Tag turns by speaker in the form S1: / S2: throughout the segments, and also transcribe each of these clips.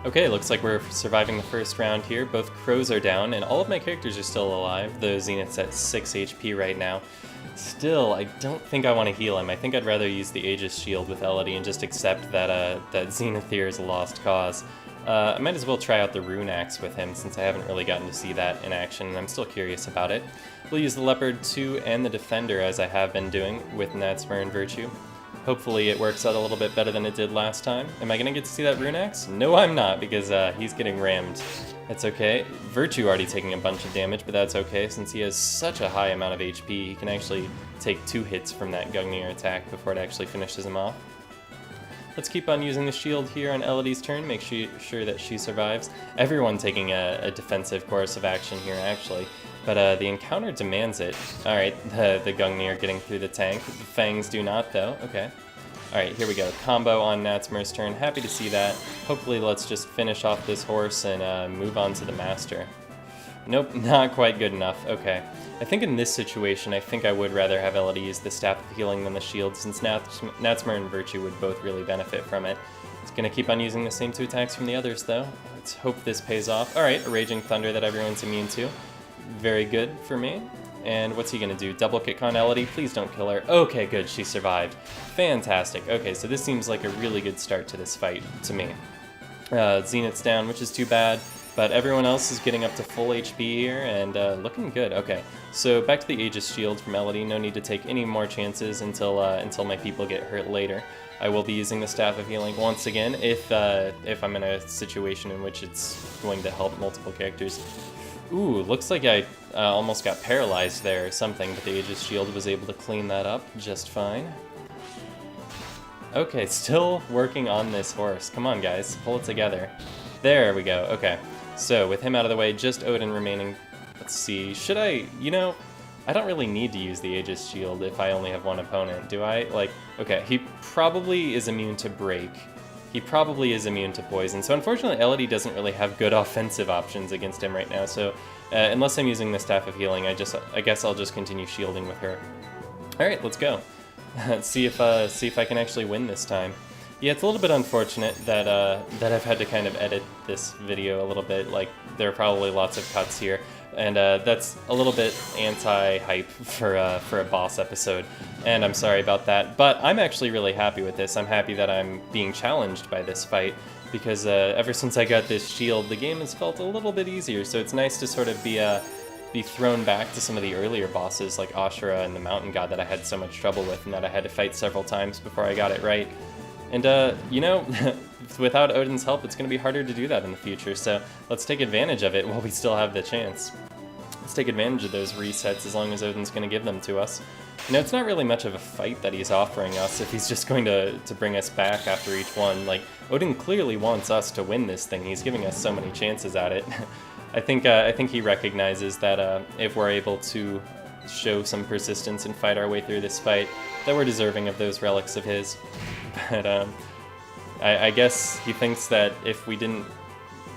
S1: Okay, looks like we're surviving the first round here. Both crows are down, and all of my characters are still alive. The Zenith's at 6 HP right now. Still, I don't think I want to heal him. I think I'd rather use the Aegis Shield with Elodie and just accept that Zenith here is a lost cause. I might as well try out the Rune Axe with him, since I haven't really gotten to see that in action, and I'm still curious about it. We'll use the Leopard 2 and the Defender, as I have been doing with Natsmer and Virtue. Hopefully it works out a little bit better than it did last time. Am I going to get to see that Rune Axe? No, I'm not, because he's getting rammed. That's okay. Virtue already taking a bunch of damage, but that's okay, since he has such a high amount of HP, he can actually take 2 hits from that Gungnir attack before it actually finishes him off. Let's keep on using the shield here on Elodie's turn, make sure that she survives. Everyone taking a defensive course of action here, actually. But the encounter demands it. Alright, the Gungnir getting through the tank. The Fangs do not, though. Okay. Alright, here we go. Combo on Natsmer's turn. Happy to see that. Hopefully let's just finish off this horse and move on to the Master. Nope, not quite good enough. Okay. I think in this situation, I think I would rather have Elodie use the Staff of Healing than the shield, since Natsmer and Virtue would both really benefit from it. It's going to keep on using the same 2 attacks from the others, though. Let's hope this pays off. Alright, a Raging Thunder that everyone's immune to. Very good for me. And what's he going to do? Double kick on Elodie? Please don't kill her. Okay, good. She survived. Fantastic. Okay, so this seems like a really good start to this fight to me. Zenith's down, which is too bad. But everyone else is getting up to full HP here, and looking good. Okay, so back to the Aegis Shield from Elodie. No need to take any more chances until my people get hurt later. I will be using the Staff of Healing once again if I'm in a situation in which it's going to help multiple characters. Ooh, looks like I almost got paralyzed there or something, but the Aegis Shield was able to clean that up just fine. Okay, still working on this horse. Come on, guys, pull it together. There we go, okay. So, with him out of the way, just Odin remaining. Let's see, should I, I don't really need to use the Aegis Shield if I only have one opponent, do I? Like, okay, he probably is immune to Break. He probably is immune to Poison, so unfortunately Elodie doesn't really have good offensive options against him right now, so unless I'm using the Staff of Healing, I guess I'll just continue shielding with her. Alright, let's go. Let's see if I can actually win this time. Yeah, it's a little bit unfortunate that I've had to kind of edit this video a little bit. Like, there are probably lots of cuts here, and that's a little bit anti-hype for a boss episode, and I'm sorry about that. But I'm actually really happy with this. I'm happy that I'm being challenged by this fight, because ever since I got this shield, the game has felt a little bit easier. So it's nice to sort of be thrown back to some of the earlier bosses like Ashura and the Mountain God that I had so much trouble with, and that I had to fight several times before I got it right. And, without Odin's help, it's going to be harder to do that in the future, so let's take advantage of it while we still have the chance. Let's take advantage of those resets as long as Odin's going to give them to us. It's not really much of a fight that he's offering us if he's just going to bring us back after each one. Like, Odin clearly wants us to win this thing. He's giving us so many chances at it. I think he recognizes that if we're able to show some persistence and fight our way through this fight, that we're deserving of those relics of his. But I guess he thinks that if we didn't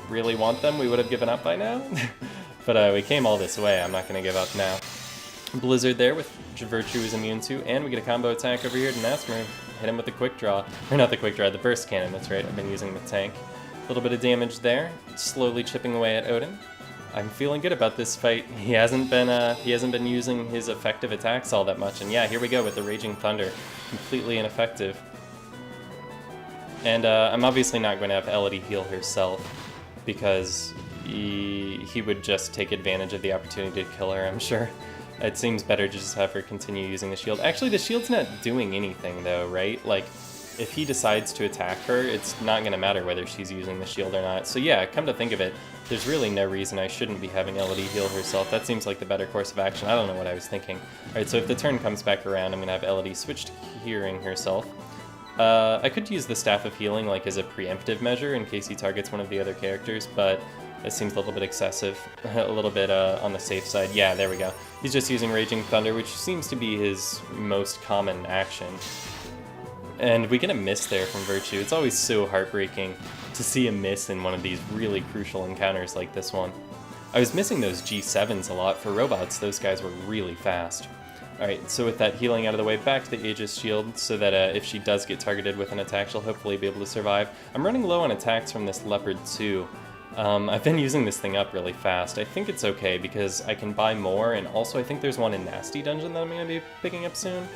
S1: really want them, we would have given up by now. But we came all this way, I'm not going to give up now. Blizzard there, which Virtue is immune to, and we get a combo attack over here to Natsmer. Hit him with the quick draw. Or not the quick draw, the burst cannon, that's right, I've been using the tank. A little bit of damage there, slowly chipping away at Odin. I'm feeling good about this fight. He hasn't been using his effective attacks all that much, and yeah, here we go with the Raging Thunder. Completely ineffective. And I'm obviously not going to have Elodie heal herself, because he would just take advantage of the opportunity to kill her, I'm sure. It seems better to just have her continue using the shield. Actually, the shield's not doing anything, though, right? Like, if he decides to attack her, it's not going to matter whether she's using the shield or not. So yeah, come to think of it, there's really no reason I shouldn't be having Elodie heal herself. That seems like the better course of action. I don't know what I was thinking. Alright, so if the turn comes back around, I'm going to have Elodie switch to healing herself. I could use the Staff of Healing like as a preemptive measure in case he targets one of the other characters, but it seems a little bit excessive, a little bit on the safe side. Yeah, there we go. He's just using Raging Thunder, which seems to be his most common action. And we get a miss there from Virtue. It's always so heartbreaking to see a miss in one of these really crucial encounters like this one. I was missing those G7s a lot for robots. Those guys were really fast. Alright, so with that healing out of the way, back to the Aegis shield, so that if she does get targeted with an attack, she'll hopefully be able to survive. I'm running low on attacks from this Leopard too. I've been using this thing up really fast. I think it's okay because I can buy more, and also I think there's one in Nasty Dungeon that I'm going to be picking up soon.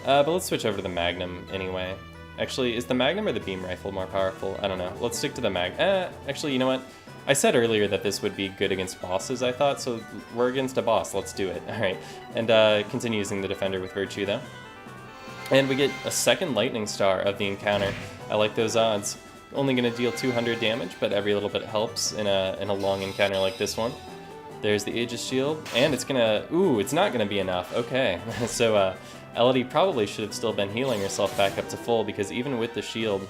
S1: But let's switch over to the Magnum anyway. Actually, is the Magnum or the Beam Rifle more powerful? I don't know. Let's stick to the actually, you know what? I said earlier that this would be good against bosses, I thought, so we're against a boss. Let's do it. Alright, and continue using the Defender with Virtue, though. And we get a second Lightning Star of the encounter. I like those odds. Only going to deal 200 damage, but every little bit helps in a long encounter like this one. There's the Aegis Shield, and it's gonna... Ooh, it's not gonna be enough. Okay, so Elodie probably should have still been healing herself back up to full, because even with the shield,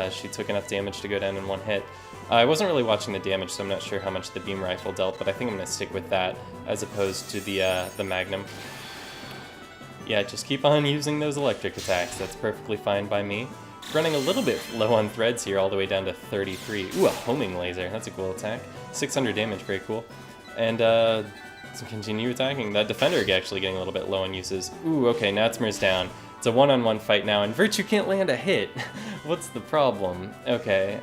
S1: she took enough damage to go down in one hit. I wasn't really watching the damage, so I'm not sure how much the Beam Rifle dealt, but I think I'm gonna stick with that as opposed to the Magnum. Yeah, just keep on using those electric attacks. That's perfectly fine by me. Running a little bit low on threads here, all the way down to 33. Ooh, a homing laser. That's a cool attack. 600 damage, very cool. And let's continue attacking. That Defender actually getting a little bit low on uses. Ooh, okay, Natsmer's down. It's a one-on-one fight now, and Virtue can't land a hit. What's the problem? Okay,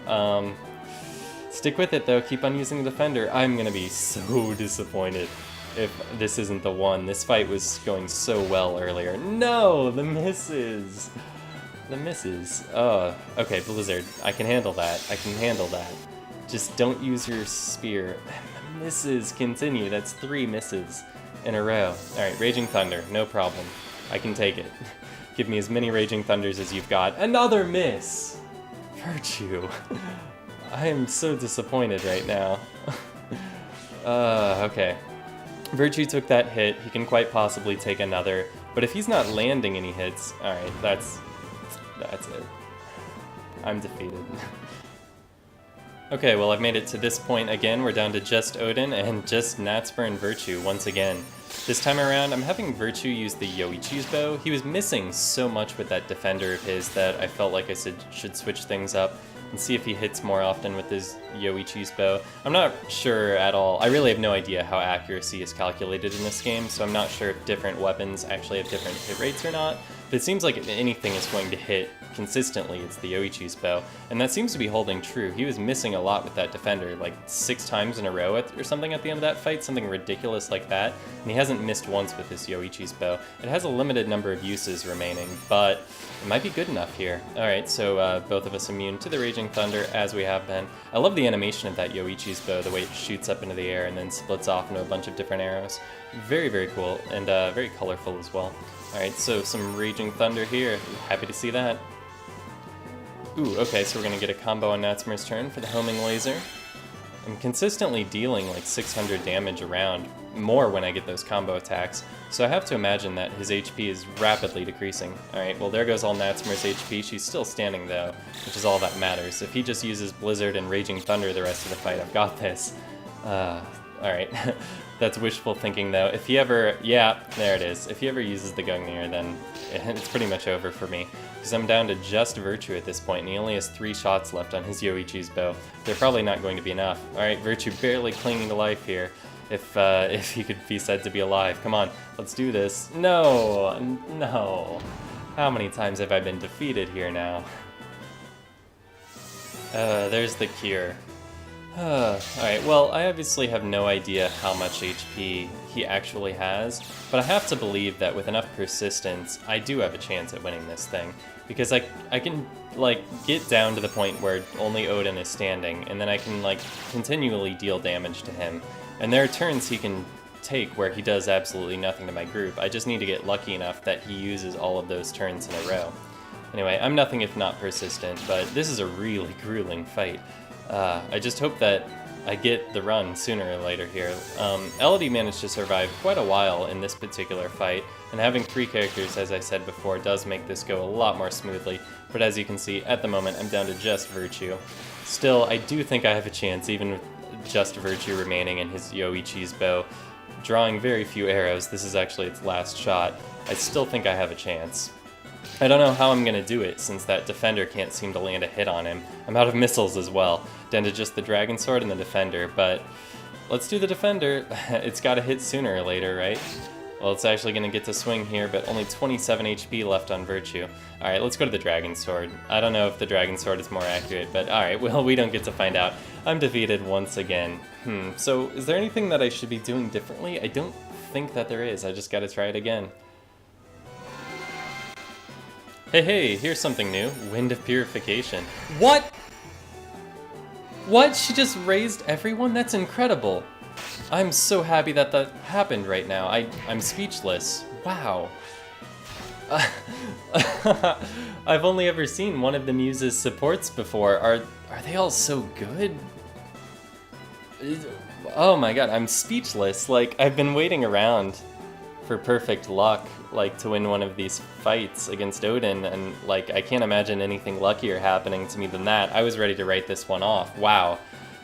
S1: stick with it though, keep on using the Defender. I'm gonna be so disappointed if this isn't the one. This fight was going so well earlier. No, the misses. The misses. Oh, okay, Blizzard. I can handle that. I can handle that. Just don't use your spear. The misses continue. That's 3 misses in a row. Alright, Raging Thunder. No problem. I can take it. Give me as many Raging Thunders as you've got. Another miss! Virtue. I am so disappointed right now. Okay. Virtue took that hit. He can quite possibly take another. But if he's not landing any hits, alright, that's it. I'm defeated. Okay, well I've made it to this point again. We're down to just Odin and just Natsmer and Virtue once again. This time around, I'm having Virtue use the Yoichi's bow. He was missing so much with that Defender of his that I felt like I should switch things up and see if he hits more often with his Yoichi's bow. I'm not sure at all. I really have no idea how accuracy is calculated in this game, so I'm not sure if different weapons actually have different hit rates or not. But it seems like if anything is going to hit consistently, it's the Yoichi's bow. And that seems to be holding true. He was missing a lot with that Defender, like 6 times in a row or something at the end of that fight, something ridiculous like that. And he hasn't missed once with his Yoichi's bow. It has a limited number of uses remaining, but it might be good enough here. Alright, so both of us immune to the Raging Thunder, as we have been. I love the animation of that Yoichi's bow, the way it shoots up into the air and then splits off into a bunch of different arrows. Very, very cool, and very colorful as well. Alright, so some Raging Thunder here. Happy to see that. Ooh, okay, so we're gonna get a combo on Natsmer's turn for the homing laser. I'm consistently dealing like 600 damage around, more when I get those combo attacks, so I have to imagine that his HP is rapidly decreasing. Alright, well there goes all Natsmer's HP. She's still standing though, which is all that matters. If he just uses Blizzard and Raging Thunder the rest of the fight, I've got this. Alright. That's wishful thinking though. If he ever, yeah, there it is. If he ever uses the Gungnir, then it's pretty much over for me. Because I'm down to just Virtue at this point, and he only has 3 shots left on his Yoichi's bow. They're probably not going to be enough. Alright, Virtue barely clinging to life here. If he could be said to be alive. Come on, let's do this. No, no. How many times have I been defeated here now? There's the cure. Alright, well, I obviously have no idea how much HP he actually has, but I have to believe that with enough persistence, I do have a chance at winning this thing. Because I can, like, get down to the point where only Odin is standing, and then I can, like, continually deal damage to him. And there are turns he can take where he does absolutely nothing to my group. I just need to get lucky enough that he uses all of those turns in a row. Anyway, I'm nothing if not persistent, but this is a really grueling fight. I just hope that I get the run sooner or later here. Elodie managed to survive quite a while in this particular fight, and having 3 characters, as I said before, does make this go a lot more smoothly, but as you can see, at the moment, I'm down to just Virtue. Still, I do think I have a chance, even with just Virtue remaining and his Yoichi's bow. Drawing very few arrows, this is actually its last shot, I still think I have a chance. I don't know how I'm gonna do it, since that Defender can't seem to land a hit on him. I'm out of missiles as well, down to just the Dragon Sword and the Defender, but let's do the Defender. It's gotta hit sooner or later, right? Well, it's actually going to get to swing here, but only 27 HP left on Virtue. Alright, let's go to the Dragon Sword. I don't know if the Dragon Sword is more accurate, but alright, well, we don't get to find out. I'm defeated once again. So is there anything that I should be doing differently? I don't think that there is. I just gotta try it again. Hey, here's something new. Wind of Purification. What? What? She just raised everyone? That's incredible. I'm so happy that that happened right now. I'm speechless. Wow. I've only ever seen one of the Muse's supports before. Are they all so good? Oh my god, I'm speechless. Like, I've been waiting around for perfect luck, like, to win one of these fights against Odin, and, like, I can't imagine anything luckier happening to me than that. I was ready to write this one off. Wow.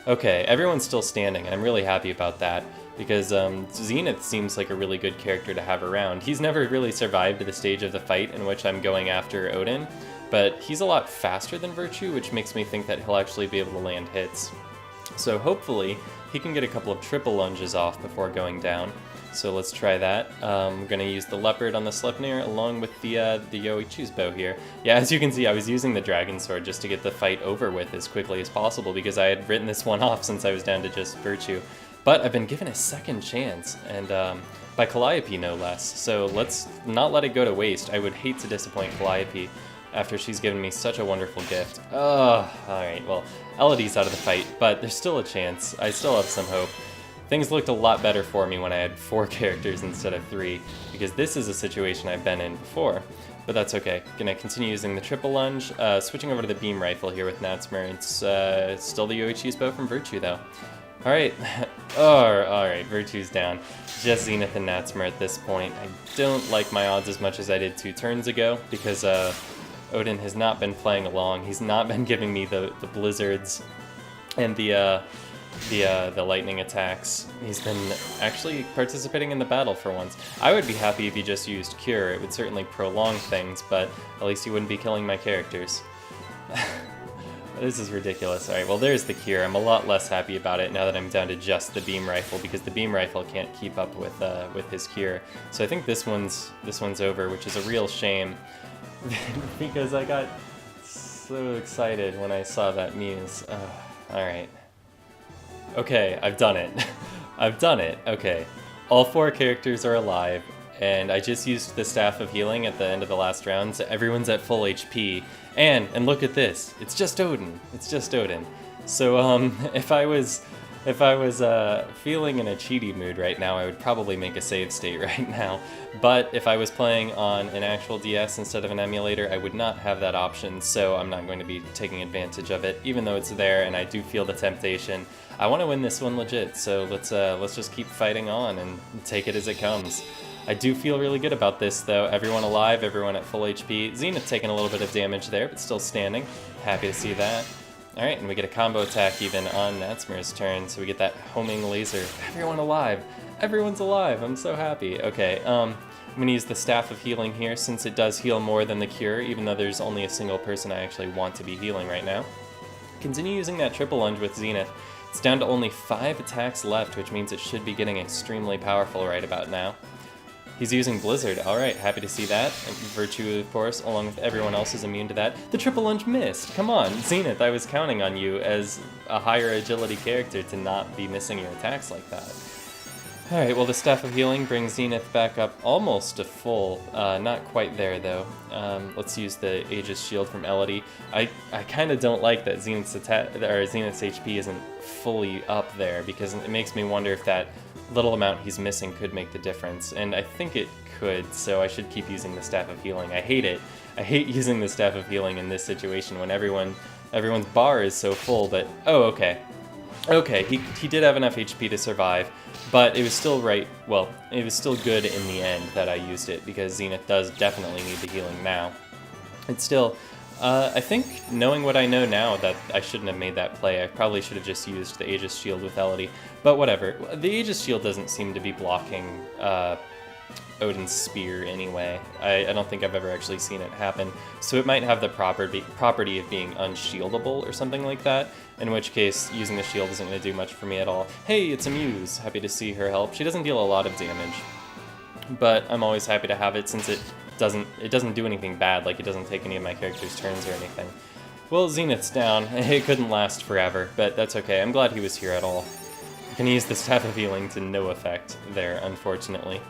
S1: Okay, everyone's still standing, and I'm really happy about that, because Zenith seems like a really good character to have around. He's never really survived the stage of the fight in which I'm going after Odin, but he's a lot faster than Virtue, which makes me think that he'll actually be able to land hits. So hopefully, he can get a couple of triple lunges off before going down. So let's try that. I'm going to use the Leopard on the Sleipnir along with the Yoichi's bow here. Yeah, as you can see, I was using the Dragon Sword just to get the fight over with as quickly as possible because I had written this one off since I was down to just Virtue. But I've been given a second chance, and by Calliope no less, so let's not let it go to waste. I would hate to disappoint Calliope after she's given me such a wonderful gift. Alright, well, Elodie's out of the fight, but there's still a chance. I still have some hope. Things looked a lot better for me when I had 4 characters instead of 3, because this is a situation I've been in before. But that's okay. Gonna continue using the triple lunge, switching over to the beam rifle here with Natsumer. It's still the Yoichi's bow from Virtue though. Alright, alright, Virtue's down. Just Zenith and Natsumer at this point. I don't like my odds as much as I did 2 turns ago, because Odin has not been playing along. He's not been giving me the blizzards and the lightning attacks. He's been actually participating in the battle for once. I would be happy if he just used Cure. It would certainly prolong things, but at least he wouldn't be killing my characters. This is ridiculous. Alright, well there's the Cure. I'm a lot less happy about it now that I'm down to just the beam rifle, because the beam rifle can't keep up with his Cure. So I think this one's over, which is a real shame. Because I got so excited when I saw that Muse. Alright. Okay, I've done it. I've done it. Okay. All 4 characters are alive, and I just used the Staff of Healing at the end of the last round, so everyone's at full HP. And look at this. It's just Odin. It's just Odin. So, if I was feeling in a cheaty mood right now, I would probably make a save state right now. But if I was playing on an actual DS instead of an emulator, I would not have that option, so I'm not going to be taking advantage of it, even though it's there and I do feel the temptation. I want to win this one legit, so let's just keep fighting on and take it as it comes. I do feel really good about this, though. Everyone alive, everyone at full HP. Zenith taking a little bit of damage there, but still standing. Happy to see that. Alright, and we get a combo attack even on Natsumer's turn, so we get that homing laser. Everyone alive! Everyone's alive! I'm so happy. Okay, I'm gonna use the Staff of Healing here, since it does heal more than the Cure, even though there's only a single person I actually want to be healing right now. Continue using that triple lunge with Zenith. It's down to only 5 attacks left, which means it should be getting extremely powerful right about now. He's using Blizzard. Alright, happy to see that. And Virtue, of course, along with everyone else is immune to that. The triple lunge missed! Come on, Zenith, I was counting on you as a higher agility character to not be missing your attacks like that. Alright, well the Staff of Healing brings Zenith back up almost to full. Not quite there, though. Let's use the Aegis Shield from Elodie. I kind of don't like that Zenith's HP isn't fully up there, because it makes me wonder if that little amount he's missing could make the difference, and I think it could, so I should keep using the Staff of Healing. I hate it. I hate using the Staff of Healing in this situation when everyone's bar is so full, but oh, okay. Okay, he did have enough HP to survive, but it was still it was still good in the end that I used it, because Zenith does definitely need the healing now. It's still, I think, knowing what I know now, that I shouldn't have made that play. I probably should have just used the Aegis Shield with Elodie, but whatever. The Aegis Shield doesn't seem to be blocking Odin's spear anyway. I don't think I've ever actually seen it happen, so it might have the property of being unshieldable or something like that, in which case using the shield isn't going to do much for me at all. Hey, it's a Muse! Happy to see her help. She doesn't deal a lot of damage. but I'm always happy to have it since it doesn't do anything bad, like it doesn't take any of my character's turns or anything. Well, Zenith's down. It couldn't last forever, but that's okay. I'm glad he was here at all. I can use the Staff of Healing to no effect there, unfortunately.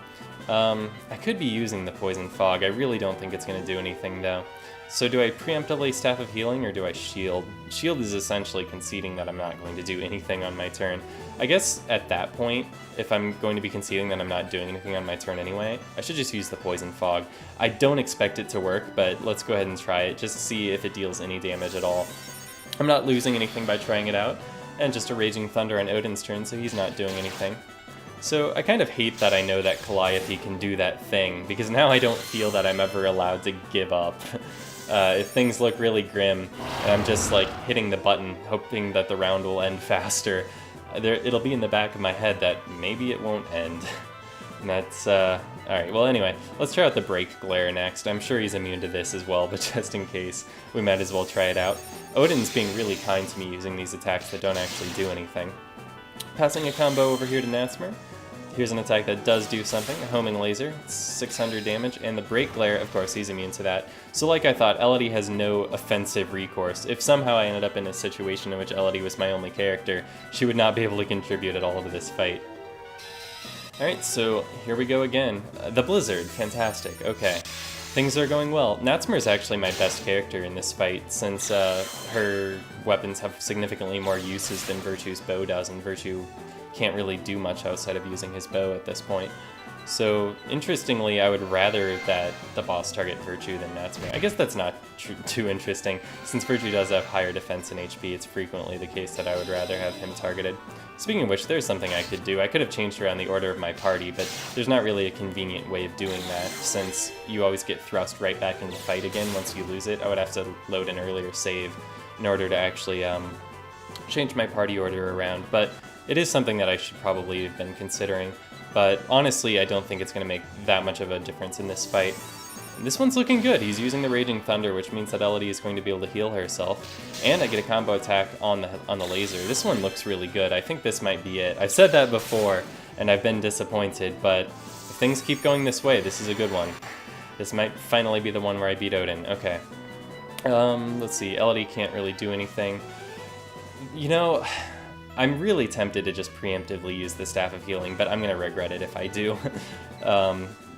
S1: I could be using the Poison Fog. I really don't think it's going to do anything, though. So do I preemptively Staff of Healing, or do I Shield? Shield is essentially conceding that I'm not going to do anything on my turn. I guess at that point, if I'm going to be conceding that I'm not doing anything on my turn anyway, I should just use the Poison Fog. I don't expect it to work, but let's go ahead and try it, just to see if it deals any damage at all. I'm not losing anything by trying it out, and just a Raging Thunder on Odin's turn, so he's not doing anything. So I kind of hate that I know that Calliope can do that thing, because now I don't feel that I'm ever allowed to give up. If things look really grim, and I'm just like hitting the button, hoping that the round will end faster, it'll be in the back of my head that maybe it won't end. And that's, alright, well anyway, let's try out the Break Glare next. I'm sure he's immune to this as well, but just in case, we might as well try it out. Odin's being really kind to me using these attacks that don't actually do anything. Passing a combo over here to Natsmer. Here's an attack that does do something, a Homing Laser, it's 600 damage, and the Break Glare, of course, he's immune to that. So like I thought, Elodie has no offensive recourse. If somehow I ended up in a situation in which Elodie was my only character, she would not be able to contribute at all to this fight. Alright, so here we go again. The Blizzard, fantastic, okay. Things are going well. Natsmer is actually my best character in this fight, since her weapons have significantly more uses than Virtue's bow does, and Virtue can't really do much outside of using his bow at this point. So, interestingly, I would rather that the boss target Virtue than Natsmer. I guess that's not too interesting. Since Virtue does have higher defense and HP, it's frequently the case that I would rather have him targeted. Speaking of which, there's something I could do. I could have changed around the order of my party, but there's not really a convenient way of doing that, since you always get thrust right back into the fight again once you lose it. I would have to load an earlier save in order to actually change my party order around, but it is something that I should probably have been considering. But honestly, I don't think it's going to make that much of a difference in this fight. This one's looking good. He's using the Raging Thunder, which means that Elodie is going to be able to heal herself. And I get a combo attack on the laser. This one looks really good. I think this might be it. I've said that before, and I've been disappointed, but if things keep going this way, this is a good one. This might finally be the one where I beat Odin. Okay. Let's see. Elodie can't really do anything. You know, I'm really tempted to just preemptively use the Staff of Healing, but I'm going to regret it if I do.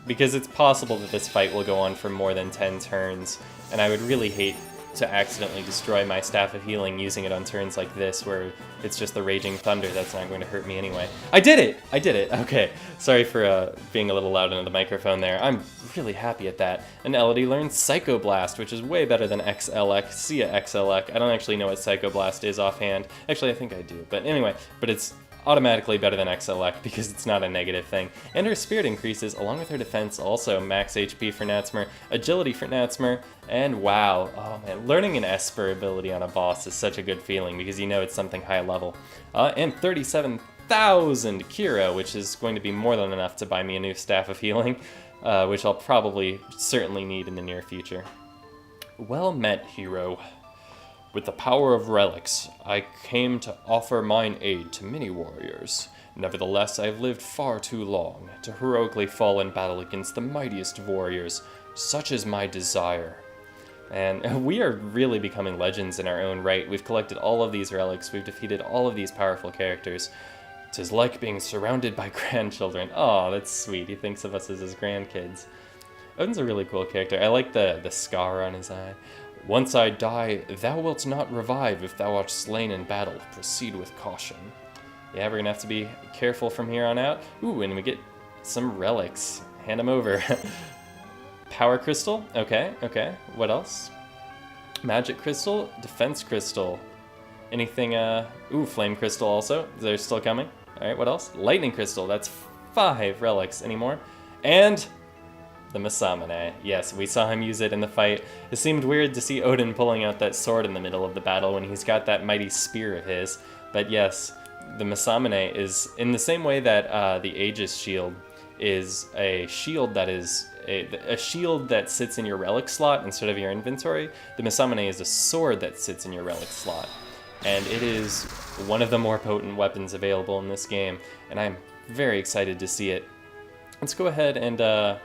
S1: Because it's possible that this fight will go on for more than 10 turns, and I would really hate to accidentally destroy my Staff of Healing using it on turns like this, where it's just the Raging Thunder that's not going to hurt me anyway. I did it! I did it! Okay, sorry for being a little loud into the microphone there. I'm really happy at that. And Elodie learns Psycho Blast, which is way better than XLX. See ya, XLX. I don't actually know what Psycho Blast is offhand. Actually, I think I do, but anyway, but it's automatically better than XLX because it's not a negative thing. And her Spirit increases, along with her defense also. Max HP for Natsmer, Agility for Natsmer, and wow, oh man, learning an Esper ability on a boss is such a good feeling because you know it's something high level. And 37,000 Kira, which is going to be more than enough to buy me a new Staff of Healing, which I'll probably certainly need in the near future. Well met, hero. With the power of relics, I came to offer mine aid to many warriors. Nevertheless, I have lived far too long to heroically fall in battle against the mightiest of warriors. Such is my desire. And we are really becoming legends in our own right. We've collected all of these relics. We've defeated all of these powerful characters. 'Tis like being surrounded by grandchildren. Oh, that's sweet. He thinks of us as his grandkids. Odin's a really cool character. I like the scar on his eye. Once I die, thou wilt not revive if thou art slain in battle. Proceed with caution. Yeah, we're gonna have to be careful from here on out. Ooh, and we get some relics. Hand them over. Power Crystal. Okay, okay. What else? Magic Crystal. Defense Crystal. Anything, ooh, Flame Crystal also. They're still coming. Alright, what else? Lightning Crystal. That's 5 relics. Any more? And the Masamune. Yes, we saw him use it in the fight. It seemed weird to see Odin pulling out that sword in the middle of the battle when he's got that mighty spear of his. But yes, the Masamune is, in the same way that the Aegis shield is a shield that is a shield that sits in your relic slot instead of your inventory, the Masamune is a sword that sits in your relic slot. And it is one of the more potent weapons available in this game, and I'm very excited to see it let's go ahead and,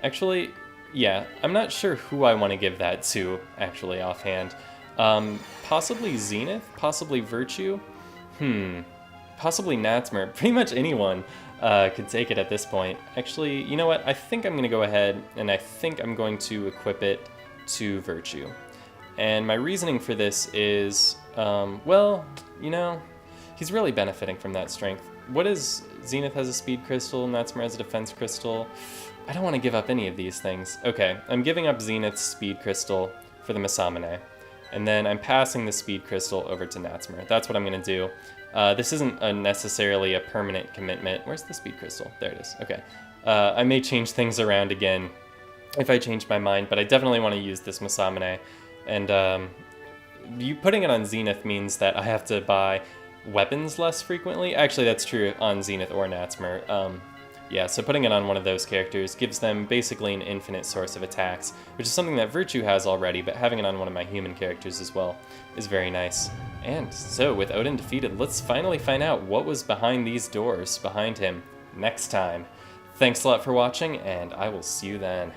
S1: actually, yeah, I'm not sure who I want to give that to, actually, offhand. Possibly Zenith? Possibly Virtue? Possibly Natsmer. Pretty much anyone could take it at this point. Actually, you know what? I think I'm going to go ahead and I think I'm going to equip it to Virtue. And my reasoning for this is, well, you know, he's really benefiting from that strength. What is... Zenith has a speed crystal, Natsmer has a defense crystal. I don't want to give up any of these things. Okay, I'm giving up Zenith's speed crystal for the Masamune. And then I'm passing the speed crystal over to Natsmer. That's what I'm going to do. This isn't necessarily a permanent commitment. Where's the speed crystal? There it is. Okay. I may change things around again if I change my mind, but I definitely want to use this Masamune. And you putting it on Zenith means that I have to buy weapons less frequently. Actually, that's true on Zenith or Natsmer. Yeah, so putting it on one of those characters gives them basically an infinite source of attacks, which is something that Virtue has already, but having it on one of my human characters as well is very nice. And so, with Odin defeated, let's finally find out what was behind these doors behind him next time. Thanks a lot for watching, and I will see you then.